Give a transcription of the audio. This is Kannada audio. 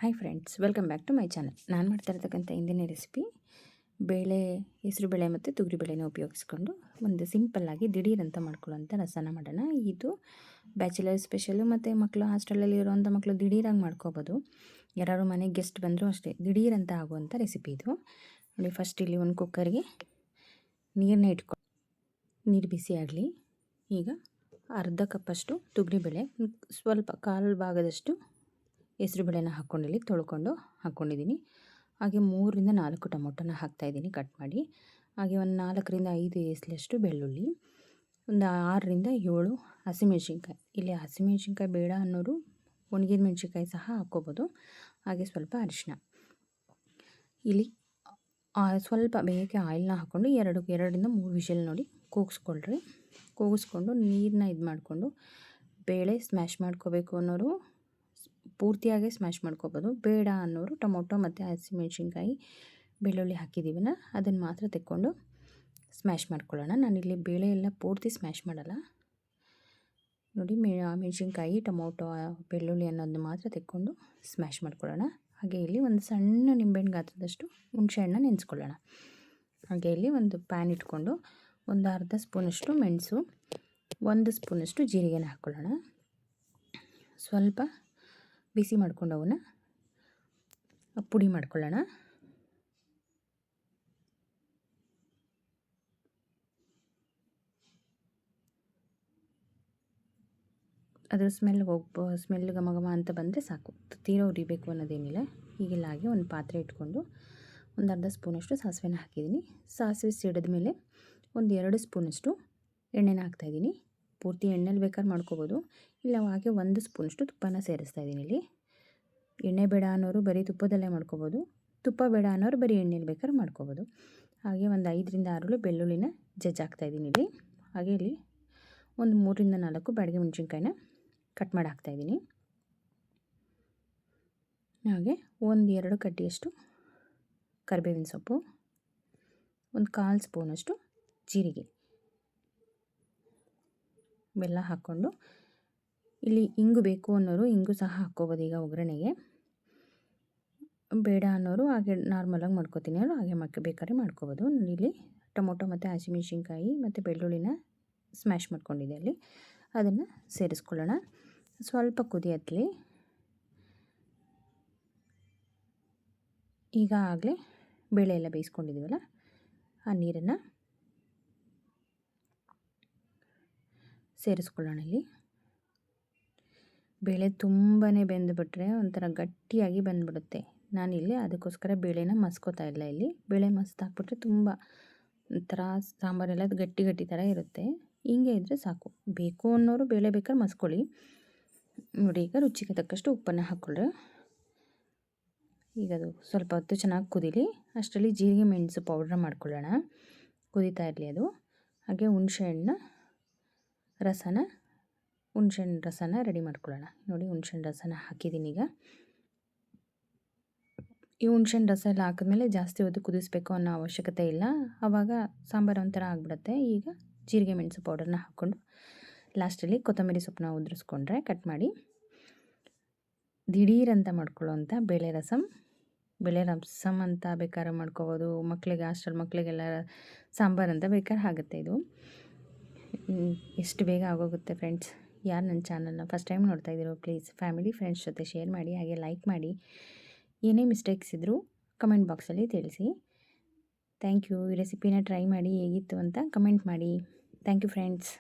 Hi friends, welcome back to my channel. ನಾನು ಮಾಡ್ತಾ ಇರ್ತಕ್ಕಂಥ ಇಂದಿನ ರೆಸಿಪಿ ಬೇಳೆ, ಹೆಸರುಬೇಳೆ ಮತ್ತು ತೊಗರಿಬೇಳೆನ ಉಪಯೋಗಿಸ್ಕೊಂಡು ಒಂದು ಸಿಂಪಲ್ಲಾಗಿ ದಿಢೀರ್ ಅಂತ ಮಾಡ್ಕೊಳ್ಳೋಂಥ ರಸನ ಮಾಡೋಣ. ಇದು ಬ್ಯಾಚುಲರ್ ಸ್ಪೆಷಲು ಮತ್ತು ಮಕ್ಕಳು ಹಾಸ್ಟೆಲಲ್ಲಿ ಇರೋವಂಥ ಮಕ್ಕಳು ದಿಢೀರಾಗಿ ಮಾಡ್ಕೋಬೋದು. ಯಾರು ಮನೆಗೆ ಗೆಸ್ಟ್ ಬಂದರೂ ಅಷ್ಟೇ ದಿಢೀರ್ ಅಂತ ಆಗುವಂಥ ರೆಸಿಪಿ ಇದು. ನೋಡಿ, ಫಸ್ಟ್ ಇಲ್ಲಿ ಒಂದು ಕುಕ್ಕರ್ಗೆ ನೀರನ್ನ ಇಟ್ಕೊಂಡು ನೀರು ಬಿಸಿ ಆಗಲಿ. ಈಗ ಅರ್ಧ ಕಪ್ಪಷ್ಟು ತೊಗರಿಬೇಳೆ, ಸ್ವಲ್ಪ ಕಾಲು ಭಾಗದಷ್ಟು ಹೆಸರುಬೇಳೆನ ಹಾಕ್ಕೊಂಡಿಲ್ಲಿ ತೊಳ್ಕೊಂಡು ಹಾಕ್ಕೊಂಡಿದ್ದೀನಿ. ಹಾಗೆ 3-4 ಟೊಮೊಟೊನ ಹಾಕ್ತಾಯಿದ್ದೀನಿ ಕಟ್ ಮಾಡಿ. ಹಾಗೆ ಒಂದು 4-5 ಎಸಲಷ್ಟು ಬೆಳ್ಳುಳ್ಳಿ, ಒಂದು 6-7 ಹಸಿಮೆಣ್ಸಿನ್ಕಾಯಿ. ಇಲ್ಲಿ ಹಸಿಮೆಣ್ಸಿನ್ಕಾಯಿ ಬೇಡ ಅನ್ನೋರು ಒಣಗಿದ ಮೆಣ್ಸಿನ್ಕಾಯಿ ಸಹ ಹಾಕ್ಕೋಬೋದು. ಹಾಗೆ ಸ್ವಲ್ಪ ಅರಿಶಿನ. ಇಲ್ಲಿ ಸ್ವಲ್ಪ ಬೇಯಕ್ಕೆ ಆಯಿಲ್ನ ಹಾಕ್ಕೊಂಡು 2-3 ವಿಷಲ್ ನೋಡಿ ಕೂಗಿಸ್ಕೊಳ್ರಿ. ಕೂಗಿಸ್ಕೊಂಡು ನೀರನ್ನ ಇದು ಮಾಡಿಕೊಂಡು ಬೇಳೆ ಸ್ಮ್ಯಾಶ್ ಮಾಡ್ಕೋಬೇಕು ಅನ್ನೋರು ಪೂರ್ತಿಯಾಗಿ ಸ್ಮ್ಯಾಶ್ ಮಾಡ್ಕೋಬೋದು. ಬೇಡ ಅನ್ನೋರು ಟೊಮೊಟೊ ಮತ್ತು ಹಸಿಮೆಣ್ಸಿನ್ಕಾಯಿ ಬೆಳ್ಳುಳ್ಳಿ ಹಾಕಿದ್ದೀವಲ್ಲ ಅದನ್ನು ಮಾತ್ರ ತೆಕ್ಕೊಂಡು ಸ್ಮ್ಯಾಶ್ ಮಾಡ್ಕೊಳ್ಳೋಣ. ನಾನಿಲ್ಲಿ ಬೇಳೆ ಎಲ್ಲ ಪೂರ್ತಿ ಸ್ಮ್ಯಾಶ್ ಮಾಡಲ್ಲ. ನೋಡಿ, ಮೆಣಸಿನ್ಕಾಯಿ, ಟೊಮೊಟೊ, ಬೆಳ್ಳುಳ್ಳಿ ಅನ್ನೋದನ್ನ ಮಾತ್ರ ತೆಕ್ಕೊಂಡು ಸ್ಮ್ಯಾಶ್ ಮಾಡ್ಕೊಳ್ಳೋಣ. ಹಾಗೆ ಇಲ್ಲಿ ಒಂದು ಸಣ್ಣ ನಿಂಬೆಹಣ್ಣು ಗಾತ್ರದಷ್ಟು ಹುಣಸೆಹಣ್ಣು ನೆನೆಸ್ಕೊಳ್ಳೋಣ. ಹಾಗೆ ಇಲ್ಲಿ ಒಂದು ಪ್ಯಾನ್ ಇಟ್ಕೊಂಡು ಒಂದು ಅರ್ಧ ಸ್ಪೂನಷ್ಟು ಮೆಣಸು, 1 ಸ್ಪೂನಷ್ಟು ಜೀರಿಗೆನ ಹಾಕ್ಕೊಳ್ಳೋಣ. ಸ್ವಲ್ಪ ಬಿಸಿ ಮಾಡ್ಕೊಂಡು ಅವನ್ನ ಪುಡಿ ಮಾಡ್ಕೊಳ್ಳೋಣ. ಅದರ ಸ್ಮೆಲ್ ಘಮ ಘಮ ಅಂತ ಬಂದರೆ ಸಾಕು, ತೀರಾ ಉರಿಬೇಕು ಅನ್ನೋದೇನಿಲ್ಲ. ಹೀಗೆಲ್ಲ ಆಗಿ ಒಂದು ಪಾತ್ರೆ ಇಟ್ಕೊಂಡು ಒಂದು ಅರ್ಧ ಸ್ಪೂನಷ್ಟು ಸಾಸಿವೆನ ಹಾಕಿದ್ದೀನಿ. ಸಾಸಿವೆ ಸಿಡಿದ ಮೇಲೆ ಒಂದು 2 ಸ್ಪೂನಷ್ಟು ಎಣ್ಣೆನ ಹಾಕ್ತಾಯಿದ್ದೀನಿ. ಪೂರ್ತಿ ಎಣ್ಣೆಲಿ ಬೇಕಾದ್ರೆ ಮಾಡ್ಕೋಬೋದು, ಇಲ್ಲ ಹಾಗೆ 1 ಸ್ಪೂನಷ್ಟು ತುಪ್ಪನ ಸೇರಿಸ್ತಾ ಇದ್ದೀನಿ. ಇಲ್ಲಿ ಎಣ್ಣೆ ಬೇಡ ಅನ್ನೋರು ಬರೀ ತುಪ್ಪದಲ್ಲೇ ಮಾಡ್ಕೋಬೋದು, ತುಪ್ಪ ಬೇಡ ಅನ್ನೋರು ಬರೀ ಎಣ್ಣೆಲಿ ಬೇಕಾದ್ರೆ ಮಾಡ್ಕೋಬೋದು. ಹಾಗೆ ಒಂದು 5-6 ಬೆಳ್ಳುಳ್ಳಿನ ಜಜ್ಜಾಕ್ತಾಯಿದ್ದೀನಿ ಇಲ್ಲಿ. ಹಾಗೆ ಇಲ್ಲಿ ಒಂದು 3-4 ಬ್ಯಾಡಗಿ ಮೆಣಸಿನ್ಕಾಯಿನ ಕಟ್ ಮಾಡಿ ಹಾಕ್ತಾಯಿದ್ದೀನಿ. ಹಾಗೆ 1-2 ಕಡ್ಡಿಯಷ್ಟು ಕರಿಬೇವಿನ ಸೊಪ್ಪು, ಒಂದು 1/4 ಸ್ಪೂನಷ್ಟು ಜೀರಿಗೆ, ಬೆಲ್ಲ ಹಾಕ್ಕೊಂಡು ಇಲ್ಲಿ ಇಂಗು ಬೇಕು ಅನ್ನೋರು ಇಂಗು ಸಹ ಹಾಕ್ಕೋಬೋದು. ಈಗ ಒಗ್ಗರಣೆಗೆ ಬೇಡ ಅನ್ನೋರು ಹಾಗೆ ನಾರ್ಮಲಾಗಿ ಮಾಡ್ಕೋತೀನಿ ಅನ್ನೋರು ಹಾಗೆ ಬೇಕಾದ್ರೆ ಮಾಡ್ಕೋಬೋದು. ನಾನು ಇಲ್ಲಿ ಟೊಮೊಟೊ ಮತ್ತು ಹಸಿಮೆಣ್ಸಿನ್ಕಾಯಿ ಮತ್ತು ಬೆಳ್ಳುಳ್ಳಿನ ಸ್ಮ್ಯಾಶ್ ಮಾಡ್ಕೊಂಡಿದ್ದೆ, ಅಲ್ಲಿ ಅದನ್ನು ಸೇರಿಸ್ಕೊಳ್ಳೋಣ. ಸ್ವಲ್ಪ ಕುದಿ ಹತ್ತಲಿ. ಈಗ ಆಗಲೇ ಬೇಳೆ ಎಲ್ಲ ಬೇಯಿಸ್ಕೊಂಡಿದ್ದೀವಲ್ಲ ಆ ನೀರನ್ನು ಸೇರಿಸ್ಕೊಳ್ಳೋಣ. ಇಲ್ಲಿ ಬೇಳೆ ತುಂಬಾ ಬೆಂದುಬಿಟ್ರೆ ಒಂಥರ ಗಟ್ಟಿಯಾಗಿ ಬಂದುಬಿಡುತ್ತೆ. ನಾನಿಲ್ಲಿ ಅದಕ್ಕೋಸ್ಕರ ಬೇಳೆನ ಮಸ್ಕೋತಾ ಇಲ್ಲ. ಇಲ್ಲಿ ಬೇಳೆ ಮಸ್ತಾಕ್ಬಿಟ್ರೆ ತುಂಬ ಒಂಥರ ಸಾಂಬಾರೆಲ್ಲ ಗಟ್ಟಿ ಗಟ್ಟಿ ಥರ ಇರುತ್ತೆ. ಹಿಂಗೆ ಇದ್ದರೆ ಸಾಕು. ಬೇಕು ಅನ್ನೋರು ಬೇಳೆ ಬೇಕಾದ್ರೆ ಮಸ್ಕೊಳ್ಳಿ. ನೋಡಿ, ಈಗ ರುಚಿಗೆ ತಕ್ಕಷ್ಟು ಉಪ್ಪನ್ನು ಹಾಕ್ಕೊಳ್ಳಿ. ಈಗ ಅದು ಸ್ವಲ್ಪ ಹೊತ್ತು ಚೆನ್ನಾಗಿ ಕುದೀಲಿ. ಅಷ್ಟರಲ್ಲಿ ಜೀರಿಗೆ ಮೆಣಸು ಪೌಡ್ರ್ ಮಾಡ್ಕೊಳ್ಳೋಣ. ಕುದೀತಾ ಇರಲಿ ಅದು. ಹಾಗೆ ಹುಣಸೆಹಣ್ಣು ರಸನ ರೆಡಿ ಮಾಡ್ಕೊಳ್ಳೋಣ. ನೋಡಿ, ಹುಣಸೆಹಣ್ಣು ರಸನ ಹಾಕಿದ್ದೀನಿ. ಈಗ ಈ ಹುಣಸೆಹಣ್ಣು ರಸ ಎಲ್ಲ ಹಾಕಿದ್ಮೇಲೆ ಜಾಸ್ತಿ ಹೊತ್ತು ಕುದಿಸ್ಬೇಕು ಅನ್ನೋ ಅವಶ್ಯಕತೆ ಇಲ್ಲ, ಆವಾಗ ಸಾಂಬಾರು ಒಂಥರ ಆಗಿಬಿಡುತ್ತೆ. ಈಗ ಜೀರಿಗೆ ಮೆಣಸು ಪೌಡರ್ನ ಹಾಕ್ಕೊಂಡು ಲಾಸ್ಟಲ್ಲಿ ಕೊತ್ತಂಬರಿ ಸೊಪ್ಪನ್ನ ಉದುರಿಸ್ಕೊಂಡ್ರೆ ಕಟ್ ಮಾಡಿ ದಿಢೀರ್ ಅಂತ ಮಾಡ್ಕೊಳ್ಳೋವಂಥ ಬೇಳೆ ರಸಮ್ ಅಂತ ಬೇಕಾದ್ರೆ ಮಾಡ್ಕೋಬೋದು. ಮಕ್ಕಳಿಗೆ, ಹಾಸ್ಟೆಲ್ ಮಕ್ಕಳಿಗೆಲ್ಲ ಸಾಂಬಾರು ಅಂತ ಬೇಕಾದ್ರೆ ಆಗುತ್ತೆ. ಇದು ಎಷ್ಟು ಬೇಗ ಆಗೋಗುತ್ತೆ ಫ್ರೆಂಡ್ಸ್. ಯಾರು ನನ್ನ ಚಾನಲ್ನ ಫಸ್ಟ್ ಟೈಮ್ ನೋಡ್ತಾ ಇದ್ದೀರೋ ಪ್ಲೀಸ್ ಫ್ಯಾಮಿಲಿ ಫ್ರೆಂಡ್ಸ್ ಜೊತೆ ಶೇರ್ ಮಾಡಿ, ಹಾಗೆ ಲೈಕ್ ಮಾಡಿ. ಏನೇ ಮಿಸ್ಟೇಕ್ಸ್ ಇದ್ದರೂ ಕಮೆಂಟ್ ಬಾಕ್ಸಲ್ಲಿ ತಿಳಿಸಿ. Thank you. ಈ ರೆಸಿಪಿನ ಟ್ರೈ ಮಾಡಿ ಹೇಗಿತ್ತು ಅಂತ ಕಮೆಂಟ್ ಮಾಡಿ. Thank you friends.